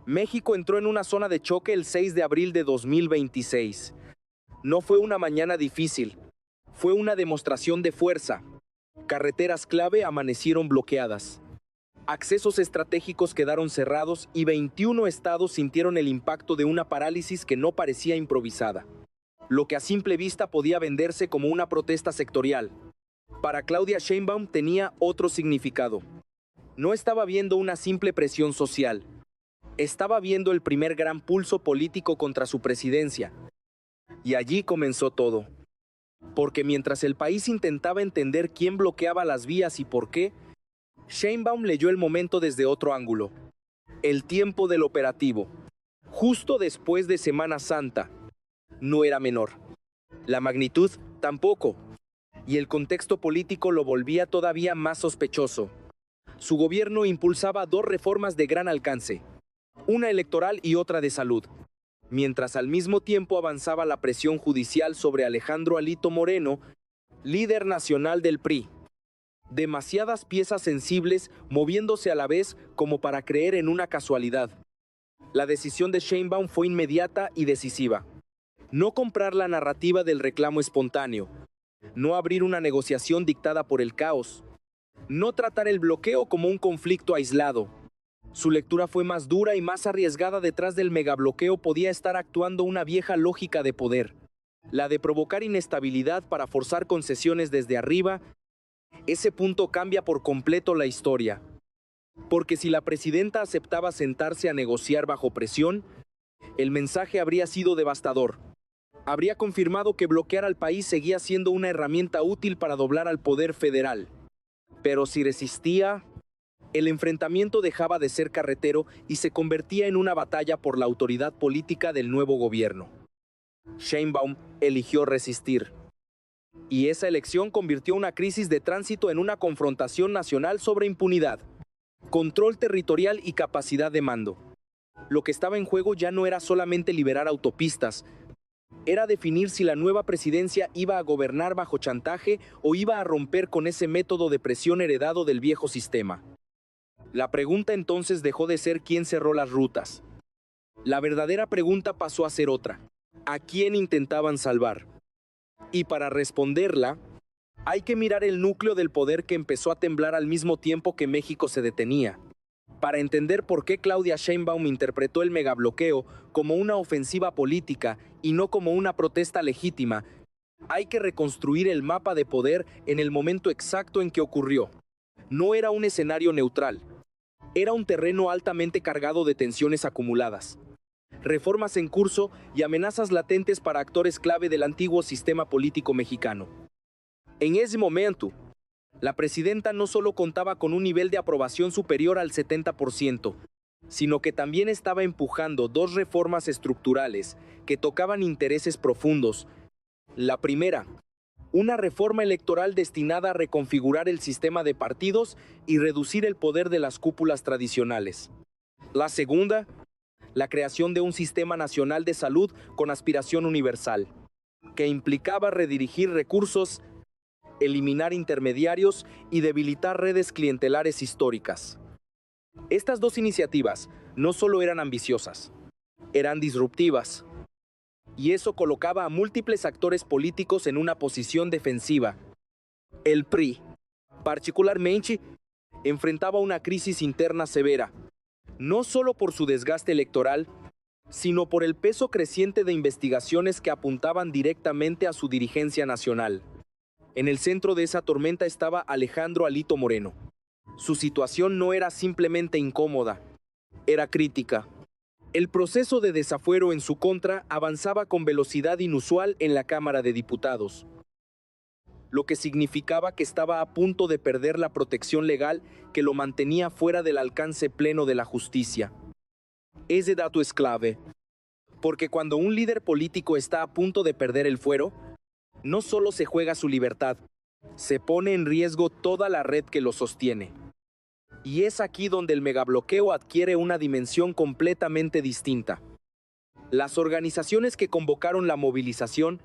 México entró en una zona de choque el 6 de abril de 2026. No fue una mañana difícil, fue una demostración de fuerza. Carreteras clave amanecieron bloqueadas. Accesos estratégicos quedaron cerrados y 21 estados sintieron el impacto de una parálisis que no parecía improvisada. Lo que a simple vista podía venderse como una protesta sectorial, para Claudia Sheinbaum tenía otro significado. No estaba viendo una simple presión social. Estaba viendo el primer gran pulso político contra su presidencia. Y allí comenzó todo. Porque mientras el país intentaba entender quién bloqueaba las vías y por qué, Sheinbaum leyó el momento desde otro ángulo. El tiempo del operativo, justo después de Semana Santa, no era menor. La magnitud tampoco. Y el contexto político lo volvía todavía más sospechoso. Su gobierno impulsaba dos reformas de gran alcance, una electoral y otra de salud, mientras al mismo tiempo avanzaba la presión judicial sobre Alejandro Alito Moreno, líder nacional del PRI. Demasiadas piezas sensibles moviéndose a la vez como para creer en una casualidad. La decisión de Sheinbaum fue inmediata y decisiva. No comprar la narrativa del reclamo espontáneo, no abrir una negociación dictada por el caos, no tratar el bloqueo como un conflicto aislado. Su lectura fue más dura y más arriesgada. Detrás del megabloqueo podía estar actuando una vieja lógica de poder, la de provocar inestabilidad para forzar concesiones desde arriba. Ese punto cambia por completo la historia. Porque si la presidenta aceptaba sentarse a negociar bajo presión, el mensaje habría sido devastador. Habría confirmado que bloquear al país seguía siendo una herramienta útil para doblar al poder federal. Pero si resistía, el enfrentamiento dejaba de ser carretero y se convertía en una batalla por la autoridad política del nuevo gobierno. Sheinbaum eligió resistir. Y esa elección convirtió una crisis de tránsito en una confrontación nacional sobre impunidad, control territorial y capacidad de mando. Lo que estaba en juego ya no era solamente liberar autopistas, era definir si la nueva presidencia iba a gobernar bajo chantaje o iba a romper con ese método de presión heredado del viejo sistema. La pregunta entonces dejó de ser quién cerró las rutas. La verdadera pregunta pasó a ser otra: ¿a quién intentaban salvar? Y para responderla, hay que mirar el núcleo del poder que empezó a temblar al mismo tiempo que México se detenía. Para entender por qué Claudia Sheinbaum interpretó el megabloqueo como una ofensiva política y no como una protesta legítima, hay que reconstruir el mapa de poder en el momento exacto en que ocurrió. No era un escenario neutral, era un terreno altamente cargado de tensiones acumuladas, reformas en curso y amenazas latentes para actores clave del antiguo sistema político mexicano. En ese momento, la presidenta no solo contaba con un nivel de aprobación superior al 70%, sino que también estaba empujando dos reformas estructurales que tocaban intereses profundos. La primera, una reforma electoral destinada a reconfigurar el sistema de partidos y reducir el poder de las cúpulas tradicionales. La segunda, la creación de un sistema nacional de salud con aspiración universal, que implicaba redirigir recursos, eliminar intermediarios y debilitar redes clientelares históricas. Estas dos iniciativas no solo eran ambiciosas, eran disruptivas. Y eso colocaba a múltiples actores políticos en una posición defensiva. El PRI, particularmente, enfrentaba una crisis interna severa, no solo por su desgaste electoral, sino por el peso creciente de investigaciones que apuntaban directamente a su dirigencia nacional. En el centro de esa tormenta estaba Alejandro Alito Moreno. Su situación no era simplemente incómoda, era crítica. El proceso de desafuero en su contra avanzaba con velocidad inusual en la Cámara de Diputados, lo que significaba que estaba a punto de perder la protección legal que lo mantenía fuera del alcance pleno de la justicia. Ese dato es clave, porque cuando un líder político está a punto de perder el fuero, no solo se juega su libertad, se pone en riesgo toda la red que lo sostiene. Y es aquí donde el megabloqueo adquiere una dimensión completamente distinta. Las organizaciones que convocaron la movilización,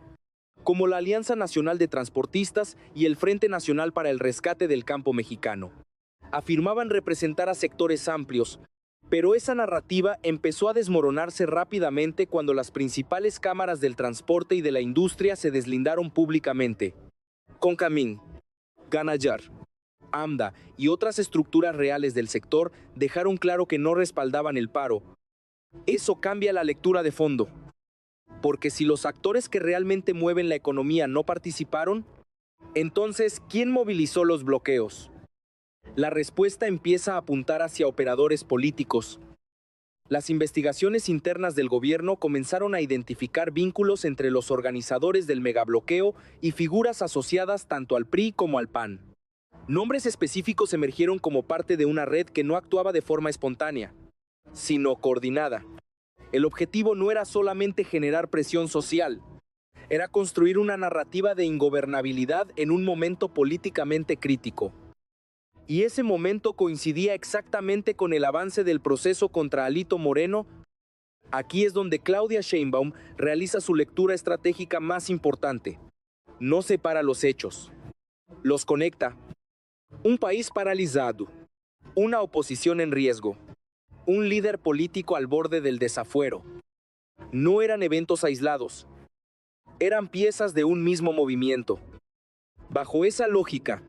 como la Alianza Nacional de Transportistas y el Frente Nacional para el Rescate del Campo Mexicano, afirmaban representar a sectores amplios, Pero esa narrativa empezó a desmoronarse rápidamente cuando las principales cámaras del transporte y de la industria se deslindaron públicamente. Concamín, Ganayar, AMDA y otras estructuras reales del sector dejaron claro que no respaldaban el paro. Eso cambia la lectura de fondo. Porque si los actores que realmente mueven la economía no participaron, entonces, ¿quién movilizó los bloqueos? La respuesta empieza a apuntar hacia operadores políticos. Las investigaciones internas del gobierno comenzaron a identificar vínculos entre los organizadores del megabloqueo y figuras asociadas tanto al PRI como al PAN. Nombres específicos emergieron como parte de una red que no actuaba de forma espontánea, sino coordinada. El objetivo no era solamente generar presión social, era construir una narrativa de ingobernabilidad en un momento políticamente crítico. Y ese momento coincidía exactamente con el avance del proceso contra Alito Moreno. Aquí es donde Claudia Sheinbaum realiza su lectura estratégica más importante. No separa los hechos, los conecta. Un país paralizado, una oposición en riesgo, un líder político al borde del desafuero. No eran eventos aislados, eran piezas de un mismo movimiento. Bajo esa lógica,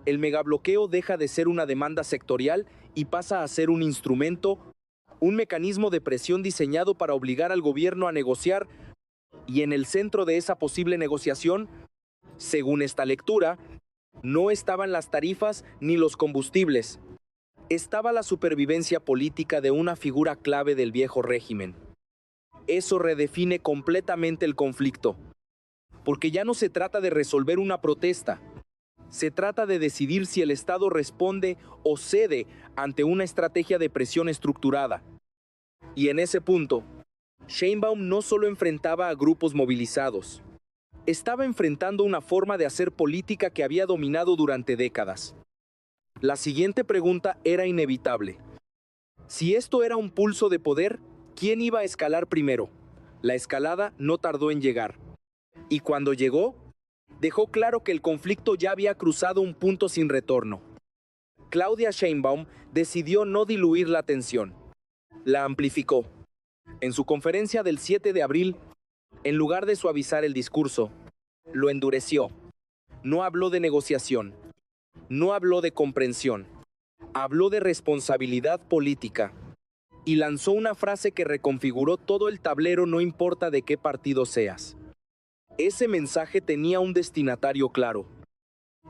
el megabloqueo deja de ser una demanda sectorial y pasa a ser un instrumento, un mecanismo de presión diseñado para obligar al gobierno a negociar, y en el centro de esa posible negociación, según esta lectura, no estaban las tarifas ni los combustibles. Estaba la supervivencia política de una figura clave del viejo régimen. Eso redefine completamente el conflicto, porque ya no se trata de resolver una protesta, se trata de decidir si el Estado responde o cede ante una estrategia de presión estructurada. Y en ese punto, Sheinbaum no solo enfrentaba a grupos movilizados, estaba enfrentando una forma de hacer política que había dominado durante décadas. La siguiente pregunta era inevitable. Si esto era un pulso de poder, ¿quién iba a escalar primero? La escalada no tardó en llegar. Y cuando llegó, dejó claro que el conflicto ya había cruzado un punto sin retorno. Claudia Sheinbaum decidió no diluir la tensión. La amplificó. En su conferencia del 7 de abril, en lugar de suavizar el discurso, lo endureció. No habló de negociación. No habló de comprensión, habló de responsabilidad política y lanzó una frase que reconfiguró todo el tablero, no importa de qué partido seas. Ese mensaje tenía un destinatario claro,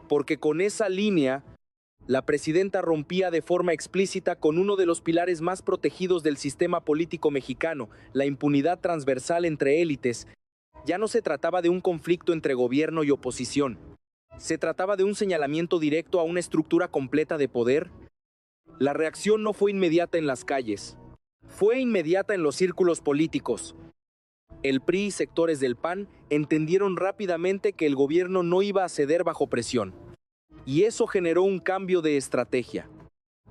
porque con esa línea, la presidenta rompía de forma explícita con uno de los pilares más protegidos del sistema político mexicano, la impunidad transversal entre élites. Ya no se trataba de un conflicto entre gobierno y oposición. ¿Se trataba de un señalamiento directo a una estructura completa de poder? La reacción no fue inmediata en las calles. Fue inmediata en los círculos políticos. El PRI y sectores del PAN entendieron rápidamente que el gobierno no iba a ceder bajo presión. Y eso generó un cambio de estrategia.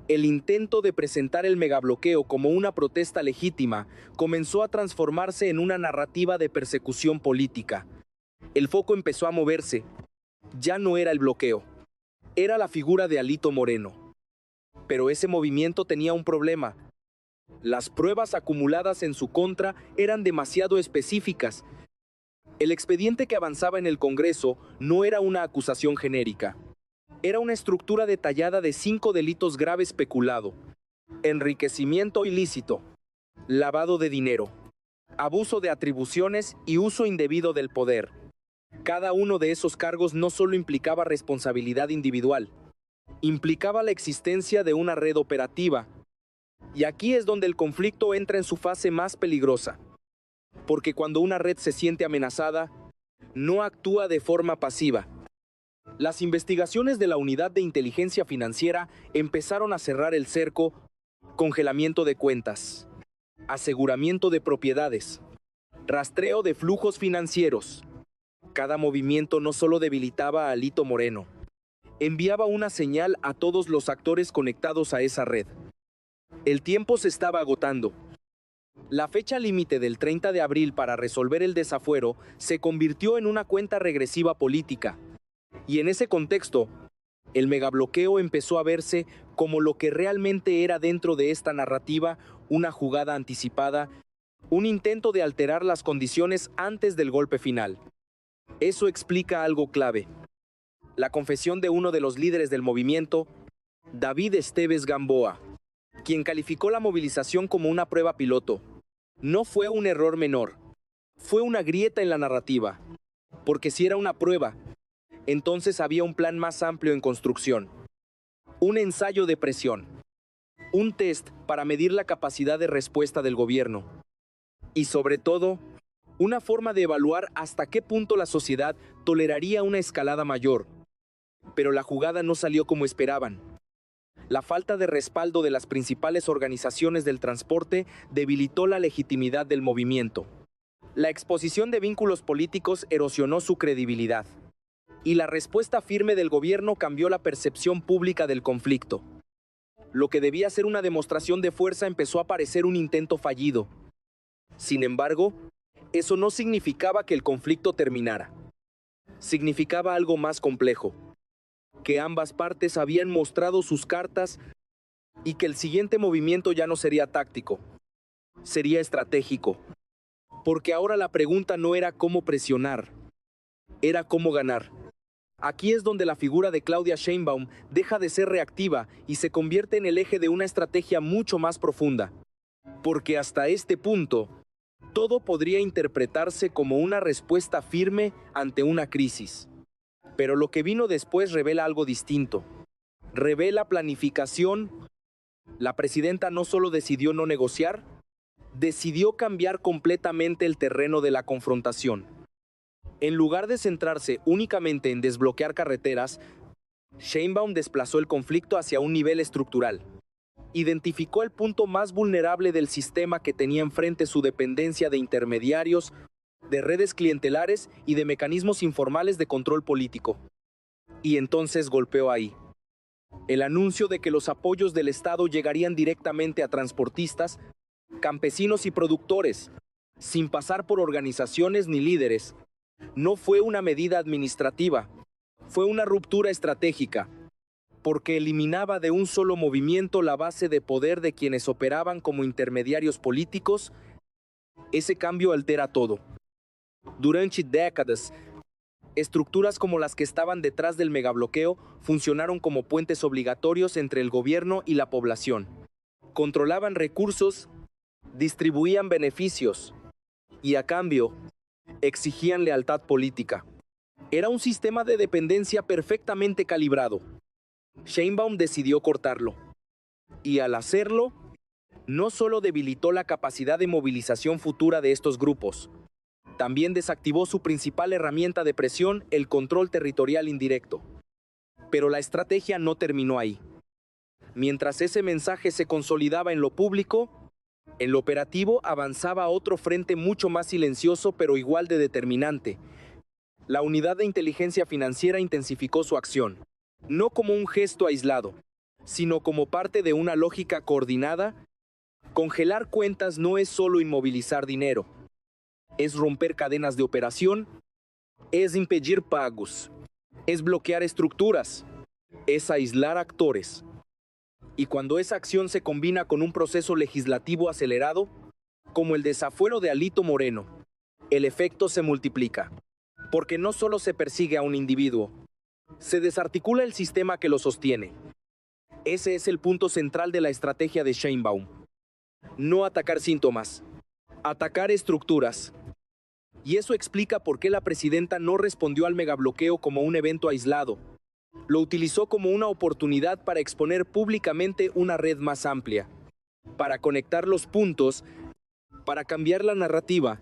El intento de presentar el megabloqueo como una protesta legítima comenzó a transformarse en una narrativa de persecución política. El foco empezó a moverse. Ya no era el bloqueo, era la figura de Alito Moreno. Pero ese movimiento tenía un problema. Las pruebas acumuladas en su contra eran demasiado específicas. El expediente que avanzaba en el Congreso no era una acusación genérica. Era una estructura detallada de 5 delitos graves: peculado, enriquecimiento ilícito, lavado de dinero, abuso de atribuciones y uso indebido del poder. Cada uno de esos cargos no solo implicaba responsabilidad individual, implicaba la existencia de una red operativa. Y aquí es donde el conflicto entra en su fase más peligrosa, porque cuando una red se siente amenazada, no actúa de forma pasiva. Las investigaciones de la Unidad de Inteligencia Financiera empezaron a cerrar el cerco: congelamiento de cuentas, aseguramiento de propiedades, rastreo de flujos financieros. Cada movimiento no solo debilitaba a Alito Moreno, enviaba una señal a todos los actores conectados a esa red. El tiempo se estaba agotando. La fecha límite del 30 de abril para resolver el desafuero se convirtió en una cuenta regresiva política. Y en ese contexto, El megabloqueo empezó a verse como lo que realmente era dentro de esta narrativa, una jugada anticipada, un intento de alterar las condiciones antes del golpe final. Eso explica algo clave. La confesión de uno de los líderes del movimiento, David Esteves Gamboa, quien calificó la movilización como una prueba piloto. No fue un error menor, fue una grieta en la narrativa, porque si era una prueba, entonces había un plan más amplio en construcción, un ensayo de presión, un test para medir la capacidad de respuesta del gobierno y, sobre todo, una forma de evaluar hasta qué punto la sociedad toleraría una escalada mayor. Pero la jugada no salió como esperaban. La falta de respaldo de las principales organizaciones del transporte debilitó la legitimidad del movimiento. La exposición de vínculos políticos erosionó su credibilidad. Y la respuesta firme del gobierno cambió la percepción pública del conflicto. Lo que debía ser una demostración de fuerza empezó a parecer un intento fallido. Sin embargo, eso no significaba que el conflicto terminara. Significaba algo más complejo. Que ambas partes habían mostrado sus cartas y que el siguiente movimiento ya no sería táctico, sería estratégico. Porque ahora la pregunta no era cómo presionar, era cómo ganar. Aquí es donde la figura de Claudia Sheinbaum deja de ser reactiva y se convierte en el eje de una estrategia mucho más profunda. Porque hasta este punto, todo podría interpretarse como una respuesta firme ante una crisis. Pero lo que vino después revela algo distinto. Revela planificación. La presidenta no solo decidió no negociar, decidió cambiar completamente el terreno de la confrontación. En lugar de centrarse únicamente en desbloquear carreteras, Sheinbaum desplazó el conflicto hacia un nivel estructural. Identificó el punto más vulnerable del sistema que tenía enfrente: su dependencia de intermediarios, de redes clientelares y de mecanismos informales de control político. Y entonces golpeó ahí. El anuncio de que los apoyos del Estado llegarían directamente a transportistas, campesinos y productores, sin pasar por organizaciones ni líderes, no fue una medida administrativa, fue una ruptura estratégica, porque eliminaba de un solo movimiento la base de poder de quienes operaban como intermediarios políticos. Ese cambio altera todo. Durante décadas, estructuras como las que estaban detrás del megabloqueo funcionaron como puentes obligatorios entre el gobierno y la población. Controlaban recursos, distribuían beneficios y, a cambio, exigían lealtad política. Era un sistema de dependencia perfectamente calibrado. Sheinbaum decidió cortarlo. Y al hacerlo, no solo debilitó la capacidad de movilización futura de estos grupos, también desactivó su principal herramienta de presión, el control territorial indirecto. Pero la estrategia no terminó ahí. Mientras ese mensaje se consolidaba en lo público, en lo operativo avanzaba otro frente mucho más silencioso pero igual de determinante. La unidad de inteligencia financiera intensificó su acción, no como un gesto aislado, sino como parte de una lógica coordinada. Congelar cuentas no es solo inmovilizar dinero. Es romper cadenas de operación, es impedir pagos, es bloquear estructuras, es aislar actores. Y cuando esa acción se combina con un proceso legislativo acelerado, como el desafuero de Alito Moreno, el efecto se multiplica. Porque no solo se persigue a un individuo, se desarticula el sistema que lo sostiene. Ese es el punto central de la estrategia de Sheinbaum. No atacar síntomas, atacar estructuras. Y eso explica por qué la presidenta no respondió al megabloqueo como un evento aislado. Lo utilizó como una oportunidad para exponer públicamente una red más amplia, para conectar los puntos, para cambiar la narrativa,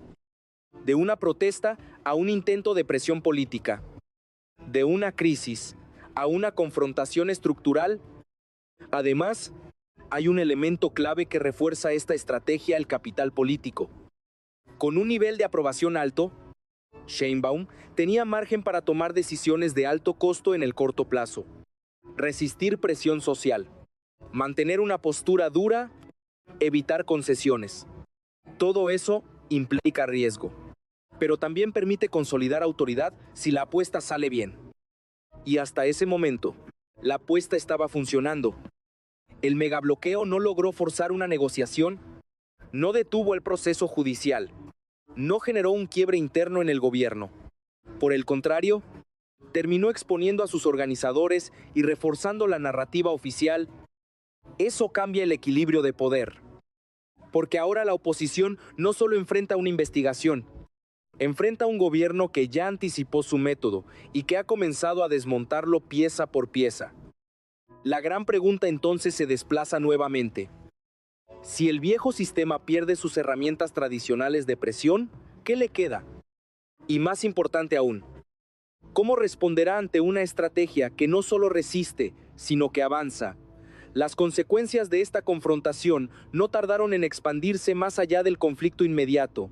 de una protesta a un intento de presión política, de una crisis a una confrontación estructural. Además, hay un elemento clave que refuerza esta estrategia: el capital político. Con un nivel de aprobación alto, Sheinbaum tenía margen para tomar decisiones de alto costo en el corto plazo. Resistir presión social, mantener una postura dura, evitar concesiones. Todo eso implica riesgo, pero también permite consolidar autoridad si la apuesta sale bien. Y hasta ese momento, La apuesta estaba funcionando. El megabloqueo no logró forzar una negociación, no detuvo el proceso judicial, no generó un quiebre interno en el gobierno. Por el contrario, terminó exponiendo a sus organizadores y reforzando la narrativa oficial. Eso cambia el equilibrio de poder, porque ahora la oposición no solo enfrenta una investigación, enfrenta a un gobierno que ya anticipó su método y que ha comenzado a desmontarlo pieza por pieza. La gran pregunta entonces se desplaza nuevamente. Si el viejo sistema pierde sus herramientas tradicionales de presión, ¿qué le queda? Y más importante aún, ¿cómo responderá ante una estrategia que no solo resiste, sino que avanza? Las consecuencias de esta confrontación no tardaron en expandirse más allá del conflicto inmediato.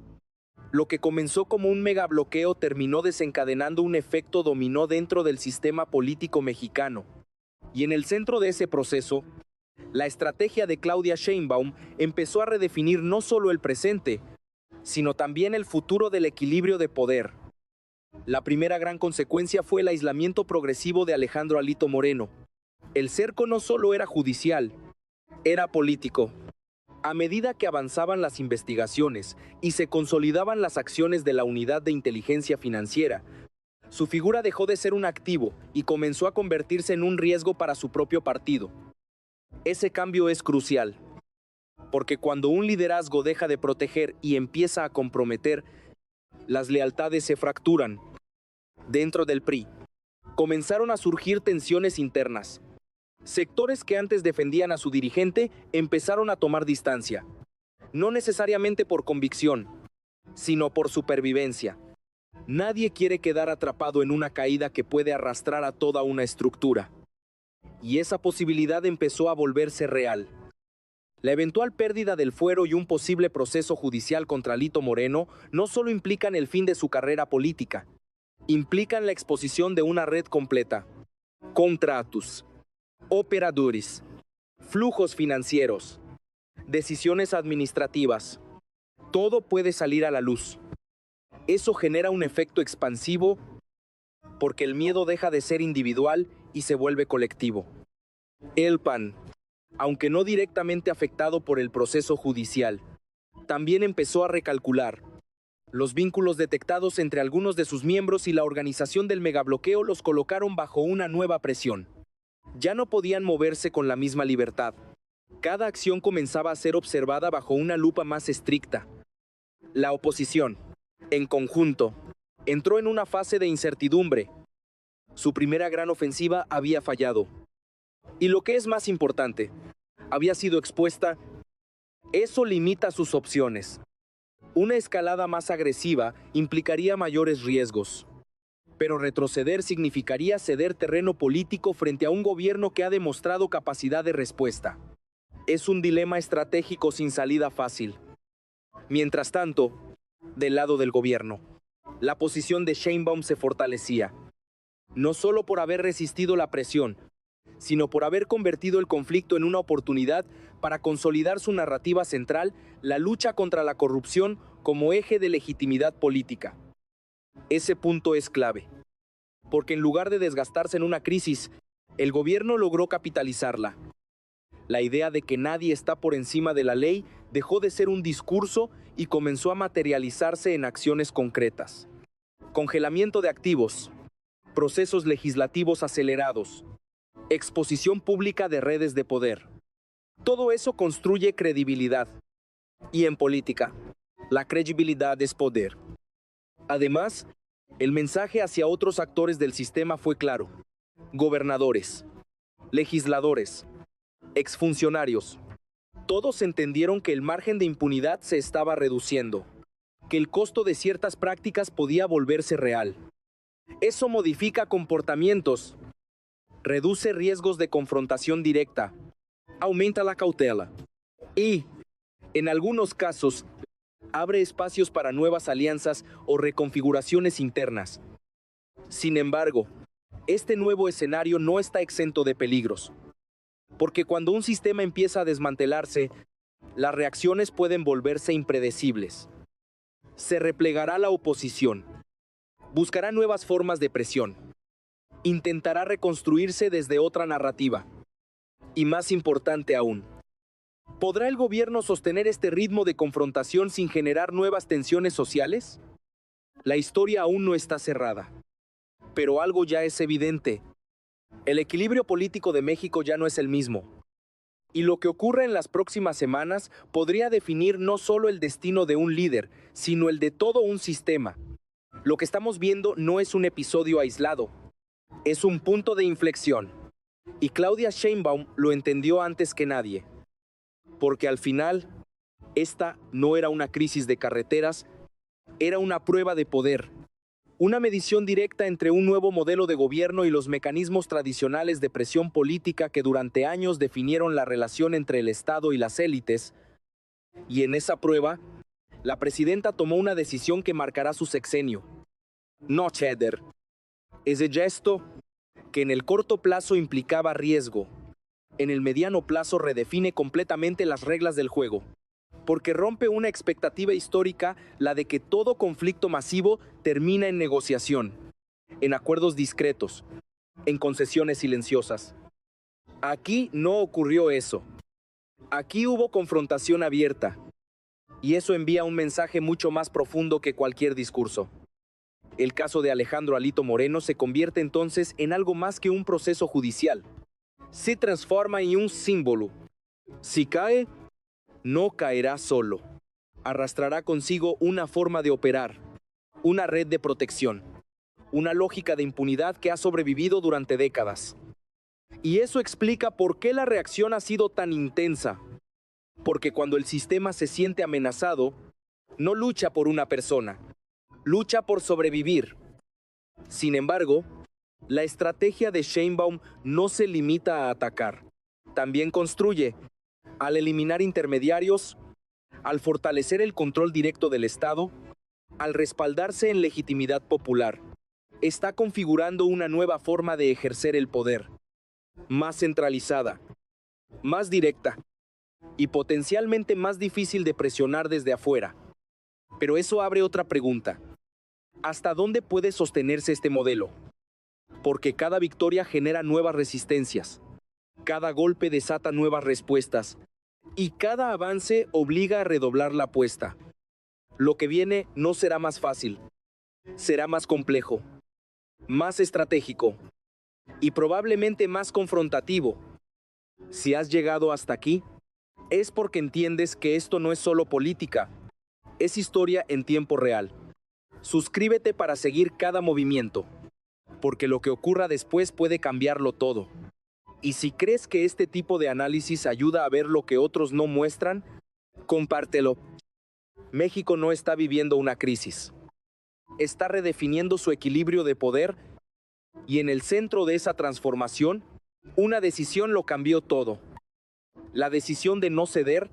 Lo que comenzó como un megabloqueo terminó desencadenando un efecto dominó dentro del sistema político mexicano. Y en el centro de ese proceso, la estrategia de Claudia Sheinbaum empezó a redefinir no solo el presente, sino también el futuro del equilibrio de poder. La primera gran consecuencia fue el aislamiento progresivo de Alejandro Alito Moreno. El cerco no solo era judicial, era político. A medida que avanzaban las investigaciones y se consolidaban las acciones de la Unidad de Inteligencia Financiera, su figura dejó de ser un activo y comenzó a convertirse en un riesgo para su propio partido. Ese cambio es crucial, porque cuando un liderazgo deja de proteger y empieza a comprometer, las lealtades se fracturan. Dentro del PRI, comenzaron a surgir tensiones internas. Sectores que antes defendían a su dirigente empezaron a tomar distancia, no necesariamente por convicción, sino por supervivencia. Nadie quiere quedar atrapado en una caída que puede arrastrar a toda una estructura. Y esa posibilidad empezó a volverse real. La eventual pérdida del fuero y un posible proceso judicial contra Alito Moreno no solo implican el fin de su carrera política, implican la exposición de una red completa. Contratos, operadores, flujos financieros, decisiones administrativas. Todo puede salir a la luz. Eso genera un efecto expansivo porque el miedo deja de ser individual y se vuelve colectivo. El PAN, aunque no directamente afectado por el proceso judicial, también empezó a recalcular. Los vínculos detectados entre algunos de sus miembros y la organización del megabloqueo los colocaron bajo una nueva presión. Ya no podían moverse con la misma libertad. Cada acción comenzaba a ser observada bajo una lupa más estricta. La oposición, en conjunto, entró en una fase de incertidumbre. Su primera gran ofensiva había fallado. Y lo que es más importante, había sido expuesta. Eso limita sus opciones. Una escalada más agresiva implicaría mayores riesgos. Pero retroceder significaría ceder terreno político frente a un gobierno que ha demostrado capacidad de respuesta. Es un dilema estratégico sin salida fácil. Mientras tanto, del lado del gobierno, la posición de Sheinbaum se fortalecía. No solo por haber resistido la presión, sino por haber convertido el conflicto en una oportunidad para consolidar su narrativa central, la lucha contra la corrupción como eje de legitimidad política. Ese punto es clave, porque en lugar de desgastarse en una crisis, el gobierno logró capitalizarla. La idea de que nadie está por encima de la ley dejó de ser un discurso y comenzó a materializarse en acciones concretas. Congelamiento de activos, procesos legislativos acelerados, exposición pública de redes de poder. Todo eso construye credibilidad. Y en política, la credibilidad es poder. Además, el mensaje hacia otros actores del sistema fue claro. Gobernadores, legisladores, exfuncionarios. Todos entendieron que el margen de impunidad se estaba reduciendo, que el costo de ciertas prácticas podía volverse real. Eso modifica comportamientos, reduce riesgos de confrontación directa, aumenta la cautela y, en algunos casos, abre espacios para nuevas alianzas o reconfiguraciones internas. Sin embargo, este nuevo escenario no está exento de peligros, porque cuando un sistema empieza a desmantelarse, las reacciones pueden volverse impredecibles. Se replegará la oposición, buscará nuevas formas de presión, intentará reconstruirse desde otra narrativa. Y más importante aún, ¿podrá el gobierno sostener este ritmo de confrontación sin generar nuevas tensiones sociales? La historia aún no está cerrada. Pero algo ya es evidente. El equilibrio político de México ya no es el mismo. Y lo que ocurra en las próximas semanas podría definir no solo el destino de un líder, sino el de todo un sistema. Lo que estamos viendo no es un episodio aislado, es un punto de inflexión. Y Claudia Sheinbaum lo entendió antes que nadie. Porque al final, esta no era una crisis de carreteras, era una prueba de poder. Una medición directa entre un nuevo modelo de gobierno y los mecanismos tradicionales de presión política que durante años definieron la relación entre el Estado y las élites. Y en esa prueba, la presidenta tomó una decisión que marcará su sexenio. No ceder. Ese gesto, que en el corto plazo implicaba riesgo, en el mediano plazo redefine completamente las reglas del juego. Porque rompe una expectativa histórica, la de que todo conflicto masivo termina en negociación, en acuerdos discretos, en concesiones silenciosas. Aquí no ocurrió eso. Aquí hubo confrontación abierta. Y eso envía un mensaje mucho más profundo que cualquier discurso. El caso de Alejandro Alito Moreno se convierte entonces en algo más que un proceso judicial. Se transforma en un símbolo. Si cae, no caerá solo. Arrastrará consigo una forma de operar, una red de protección, una lógica de impunidad que ha sobrevivido durante décadas. Y eso explica por qué la reacción ha sido tan intensa. Porque cuando el sistema se siente amenazado, no lucha por una persona, lucha por sobrevivir. Sin embargo, la estrategia de Sheinbaum no se limita a atacar. También construye. Al eliminar intermediarios, al fortalecer el control directo del Estado, al respaldarse en legitimidad popular, está configurando una nueva forma de ejercer el poder, más centralizada, más directa y potencialmente más difícil de presionar desde afuera. Pero eso abre otra pregunta. ¿Hasta dónde puede sostenerse este modelo? Porque cada victoria genera nuevas resistencias. Cada golpe desata nuevas respuestas y cada avance obliga a redoblar la apuesta. Lo que viene no será más fácil, será más complejo, más estratégico y probablemente más confrontativo. Si has llegado hasta aquí, es porque entiendes que esto no es solo política, es historia en tiempo real. Suscríbete para seguir cada movimiento, porque lo que ocurra después puede cambiarlo todo. Y si crees que este tipo de análisis ayuda a ver lo que otros no muestran, compártelo. México no está viviendo una crisis. Está redefiniendo su equilibrio de poder y en el centro de esa transformación, una decisión lo cambió todo. La decisión de no ceder